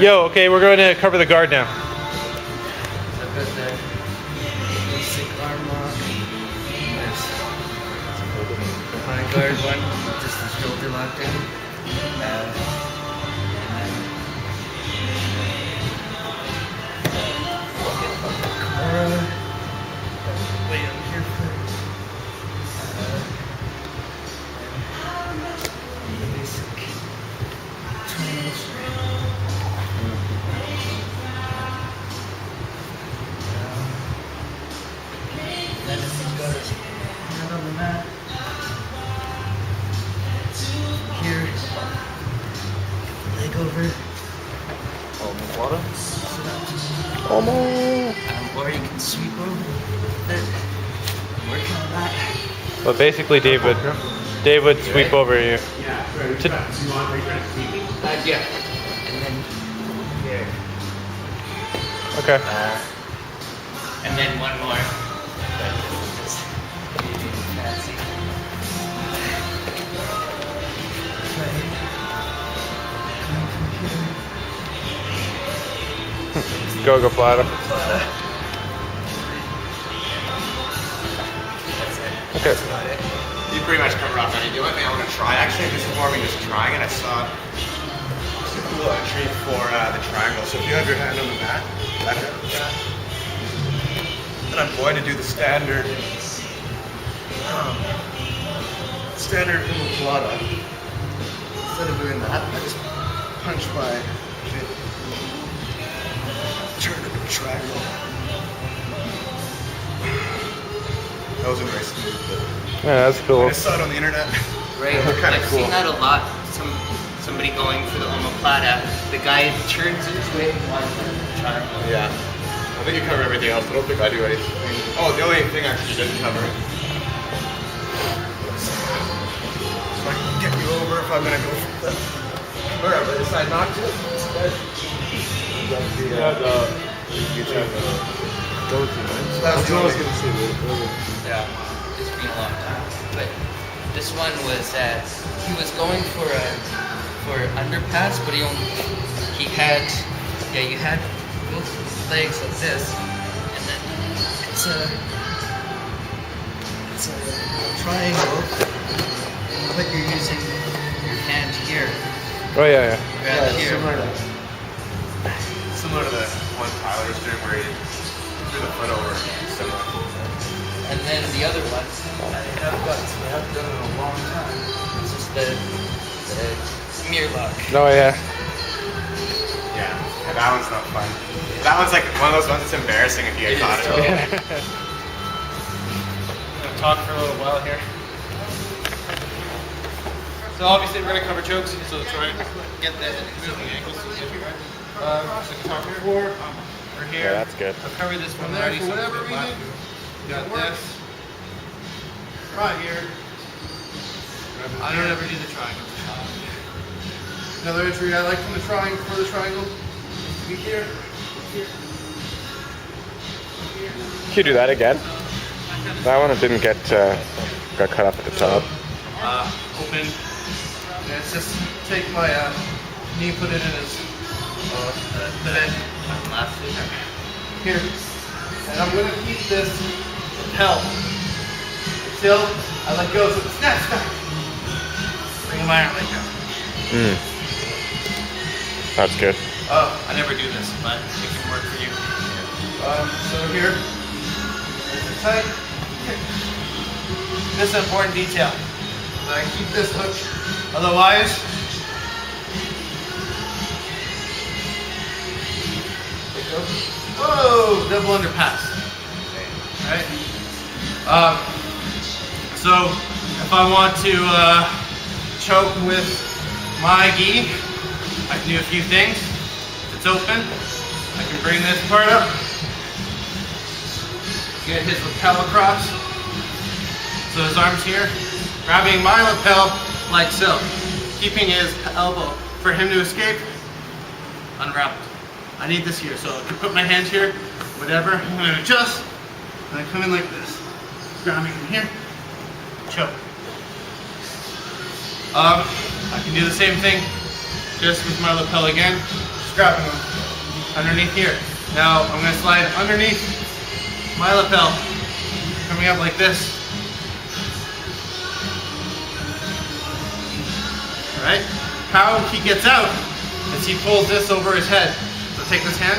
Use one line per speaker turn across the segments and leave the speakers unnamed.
Yo, okay, we're going to cover the guard now.
I've got the basic arm lock. There's the high guard one, just the shoulder lock down. And then Cora. Wait, I'm here for the basic tools. Then he's got his hand on the mat. Here, leg over.
Water?
Or you can sweep over it. Working on that.
But basically, Dave would sweep over you.
Yeah. And then here.
Okay.
And then one more. Fancy.
Go Plata. Okay.
You pretty much covered off any. The only thing I want to try, actually, this is more me just trying it. I saw a cool entry for the triangle. So if you have your hand on the mat, like that, then I'm going to do the standard omoplata. Instead of doing that, I just punch my shin, turn it into a triangle. That wasn't very smooth, but
Yeah, that's cool.
I just saw it on the internet.
Right.
They're kind of
I've
cool.
seen that a lot. Somebody going for the omoplata. The guy turns his way and wants to try.
Yeah. I think you cover everything else. I don't think I do anything. Oh, the only thing actually you didn't cover. So I can get you over if I'm gonna go for the wherever I decide not to. Instead. So that was the only
Yeah. It's been a long time. But this one was he was going for underpass, but you had both legs like this, and then it's a triangle, but you're using your hand here.
Oh yeah, yeah.
Grab here.
similar to the one Tyler was doing where he threw the foot over. Similar.
And then the other one, I haven't done it in a long time. It's just the mirror lock.
Oh yeah.
Yeah, that one's not fun. That one's like one of those ones that's embarrassing if you get caught in it.
I'm gonna talk for a little while here. So obviously we're gonna cover chokes, so try and get the ankles. So talk before or here.
Yeah, that's good.
I've covered this one
From there,
already.
for whatever reason,
got this.
right here.
I don't ever do the triangle.
Another entry I like from the triangle, for the triangle, is to be here, here, here.
Can you do that again? That one didn't get got cut off at the top.
Open.
And it's just take my knee, put it in his bed here, and I'm gonna keep this held until I let go. So snap, snap. Bring my arm like that.
That's good.
I never do this, but it can work for you.
So here, nice and tight.
This is an important detail.
I keep this hook.
Otherwise, whoa, double underpass. Right? So if I want to choke with my gi, I can do a few things. If it's open, I can bring this part up, get his lapel across. So his arm's here, grabbing my lapel like so, keeping his elbow for him to escape, unwrapped. I need this here, so I can put my hand here, whatever, I'm gonna adjust, and I come in like this. Grabbing from here, choke. I can do the same thing, just with my lapel again, just
grabbing him underneath here. Now I'm going to slide underneath my lapel, coming up like this. Alright? How he gets out is he pulls this over his head. So take this hand,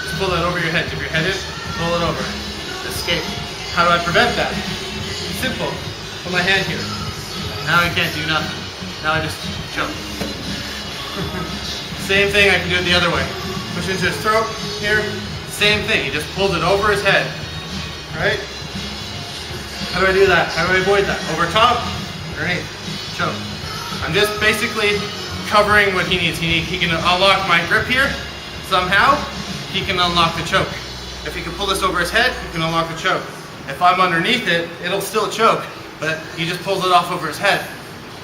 just pull that over your head. Dip your head in, pull it over. Escape. How do I prevent that? Simple. Put my hand here. Now I can't do nothing. Now I just choke. Same thing, I can do it the other way. Push into his throat, here. Same thing, he just pulls it over his head. Right? How do I do that? How do I avoid that? Over top, underneath, choke. I'm just basically covering what he needs. He can unlock my grip here. Somehow, he can unlock the choke. If he can pull this over his head, he can unlock the choke. If I'm underneath it, it'll still choke, but he just pulls it off over his head.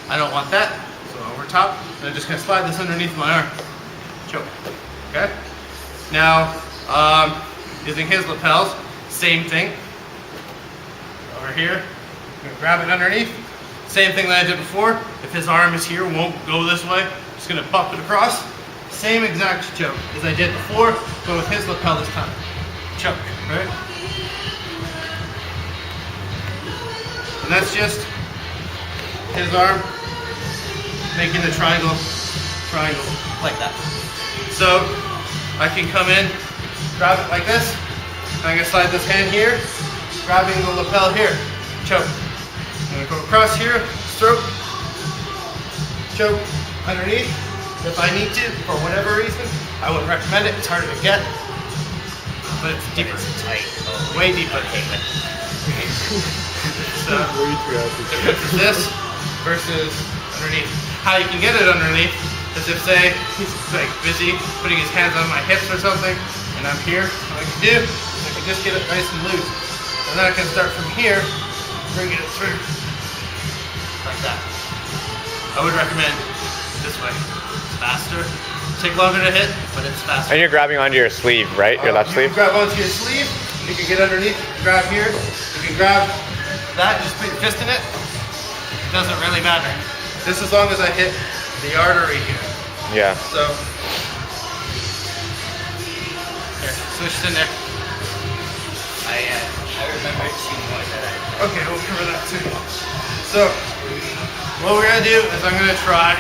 I don't want that, so over top, and I'm just gonna slide this underneath my arm. Choke, okay? Now, using his lapels, same thing. Over here, I'm gonna grab it underneath. Same thing that I did before. If his arm is here, won't go this way. Just gonna bump it across. Same exact choke as I did before, but with his lapel this time. Choke, right? And that's just his arm making the triangle like that. So I can come in, grab it like this, and I'm gonna slide this hand here, grabbing the lapel here, choke. I'm gonna go across here, stroke, choke underneath. If I need to, for whatever reason, I would recommend it. It's harder to get, but it's deeper.
Tight. Oh,
Way deeper.
okay, but
So, difference is this versus underneath. How you can get it underneath is if, say, he's like busy putting his hands on my hips or something, and I'm here, what I can do is I can just get it nice and loose. And then I can start from here, bringing it through, like that. I would recommend this way. It's faster. Take longer to hit, but it's faster.
And you're grabbing onto your sleeve, right? Your left
You
sleeve?
can grab onto your sleeve, you can get underneath, you can grab here, you can grab that, just put your fist in it. It doesn't really matter. Just as long as I hit the artery here.
Yeah.
So, here, switch it in there.
I remember seeing one that I.
Okay, we'll cover that too. So, what we're gonna do is I'm gonna try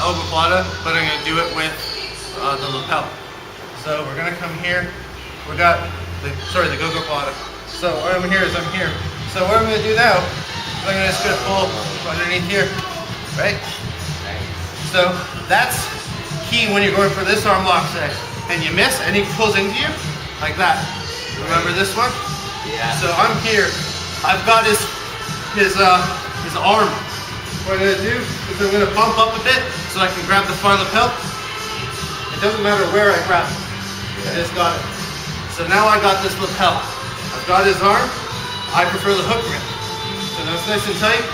omoplata, but I'm gonna do it with the lapel. So we're gonna come here. We got the gogoplata. So what I'm here is I'm here. So what I'm gonna do now is I'm just gonna pull underneath here, right? So that's key when you're going for this arm lock say, and you miss and he pulls into you like that. Remember this one?
Yeah.
So I'm here. I've got his arm. What I'm gonna do is I'm gonna bump up a bit so I can grab the far lapel. It doesn't matter where I grab it. I just got it. So now I got this lapel. I've got his arm. I prefer the hook grip. So now it's nice and tight.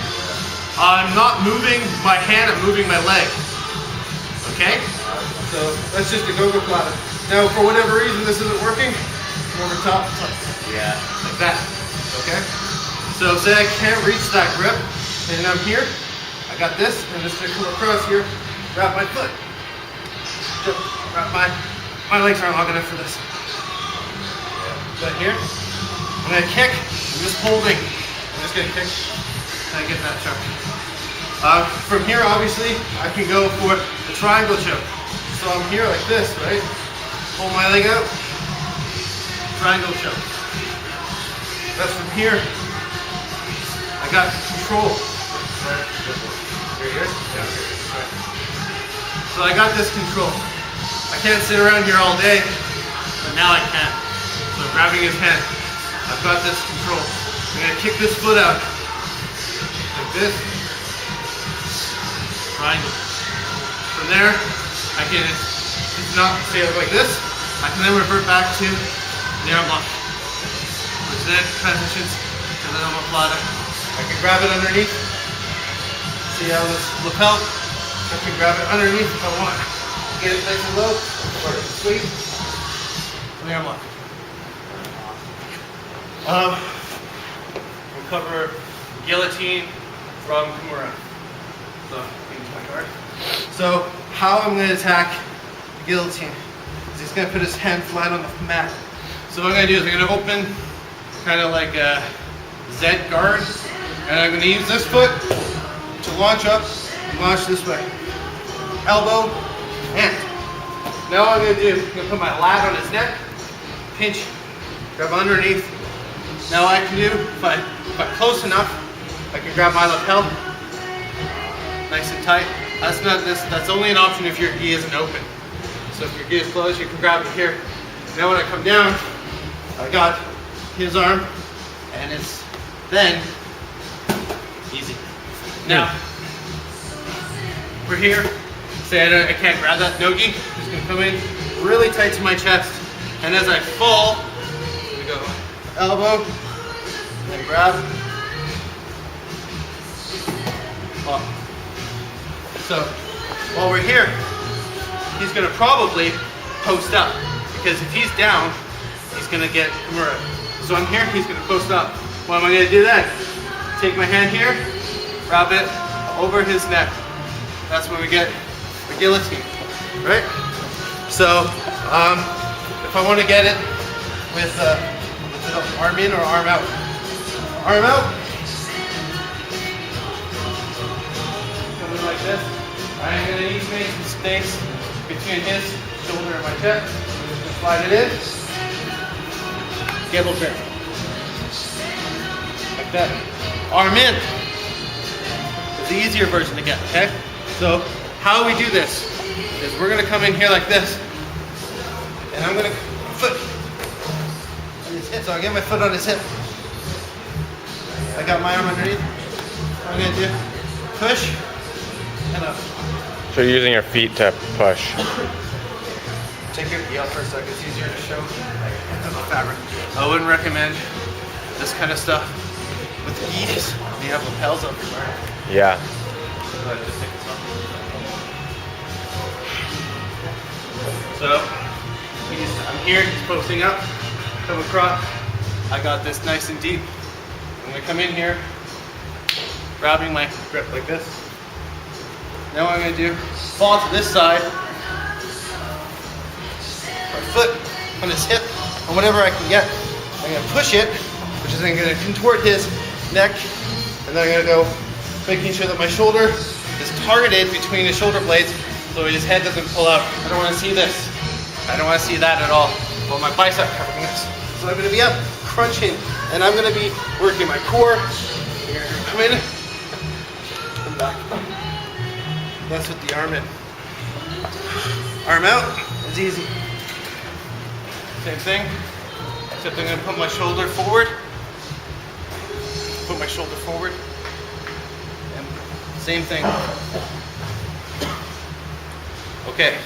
I'm not moving my hand, I'm moving my leg. Okay? So that's just a gogoplata. Now for whatever reason this isn't working, come over top,
Yeah.
like that. Okay? So say I can't reach that grip, and I'm here, I got this, and I'm just gonna come across here, wrap my foot. Wrap my legs aren't long enough for this. But here, I'm gonna kick, I'm just holding. I'm just gonna kick, and I get that choke. From here, obviously, I can go for the triangle choke. So I'm here like this, right? Pull my leg out, triangle choke. That's from here. I got control. So I got this control. I can't sit around here all day, but now I can. So grabbing his hand, I've got this control. I'm gonna kick this foot out, like this, triangle. From there, I can just not stay like this. I can then revert back to the arm lock, which then transitions to the omoplata. I can grab it underneath. See how this lapel? I can grab it underneath if I want. Get it nice and low, or sweep. And the arm lock. We'll cover guillotine from Kimura. So, here's my card. So, how I'm going to attack guillotine. He's gonna put his hand flat on the mat. So what I'm gonna do is I'm gonna open kind of like a Z guard, and I'm gonna use this foot to launch up and launch this way. Elbow, and. Now what I'm gonna do, I'm gonna put my lat on his neck, pinch, grab underneath. Now what I can do, if I'm close enough, I can grab my lapel, nice and tight. That's only an option if your gi isn't open. So if your gi is closed, you can grab it here. Now when I come down, I got his arm, and it's then easy. Now, we're here. Say I can't grab that no-gi. Just gonna come in really tight to my chest, and as I fall, we go elbow, and grab. Up. So while we're here, he's gonna probably post up, because if he's down, he's gonna get Kimura. So I'm here, he's gonna post up. What am I gonna do then? Take my hand here, wrap it over his neck. That's when we get the guillotine, right? So if I want to get it with arm in or arm out. Arm out. Coming like this. I'm gonna need to make some space between his shoulder and my chest. I'm just gonna slide it in. Gable grip. Like that. Arm in. It's the easier version to get, okay? So how we do this is we're gonna come in here like this, and I'm gonna foot on his hip. So I get my foot on his hip. I got my arm underneath. What I'm gonna do, push and up.
So you're using your feet to push.
Take your gi off for a second. It's easier to show. Like, on the fabric. I wouldn't recommend this kind of stuff with gis when you have lapels everywhere.
Yeah.
But just take this off. So I'm here, he's posting up, come across. I got this nice and deep. I'm gonna come in here, grabbing my grip like this. Now what I'm gonna do, fall to this side, my foot on his hip, or whatever I can get. I'm gonna push it, which is then gonna contort his neck, and then I'm gonna go making sure that my shoulder is targeted between his shoulder blades so his head doesn't pull out. I don't want to see this. I don't want to see that at all. Well, my bicep covering this. So I'm going to be up, crunching, and I'm going to be working my core. You're going to come in and back. That's with the arm in. Arm out is easy. Same thing, except I'm going to put my shoulder forward. Put my shoulder forward. And same thing. Okay.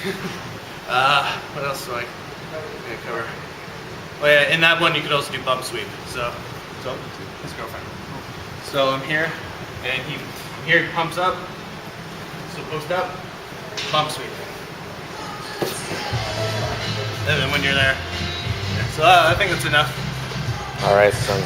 What else do I cover? Oh yeah, in that one you could also do bump sweep. So his girlfriend. So I'm here, and he pumps up. So post up, bump sweep. And then when you're there. So I think that's enough.
All right, sounds